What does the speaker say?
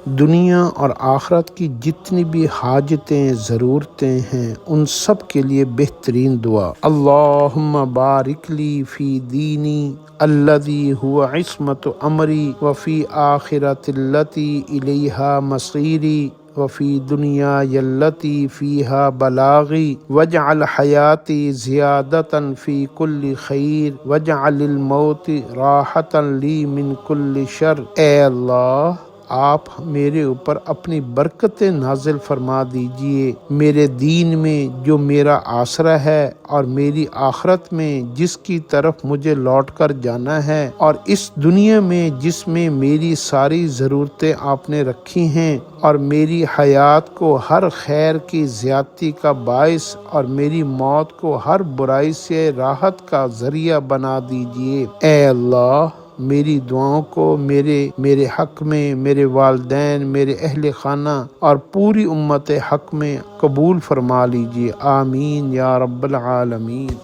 دنیا اور آخرت کی جتنی بھی حاجتیں ضرورتیں ہیں ان سب کے لیے بہترین دعا، اللہم بارک لی فی دینی الذی هو عصمت امری وفی آخرت التی الیہا مصیری وفی دنیای التی فیہا بلاغی واجعل حیاتی زیادتا فی کل خیر واجعل الموت راحتا لی من کل شر۔ اے اللہ، آپ میرے اوپر اپنی برکتیں نازل فرما دیجئے، میرے دین میں جو میرا آسرا ہے اور میری آخرت میں جس کی طرف مجھے لوٹ کر جانا ہے، اور اس دنیا میں جس میں میری ساری ضرورتیں آپ نے رکھی ہیں، اور میری حیات کو ہر خیر کی زیادتی کا باعث اور میری موت کو ہر برائی سے راحت کا ذریعہ بنا دیجئے۔ اے اللہ، میری دعاؤں کو میرے حق میں، میرے والدین، میرے اہل خانہ اور پوری امت حق میں قبول فرما لیجیے، آمین یا رب العالمین۔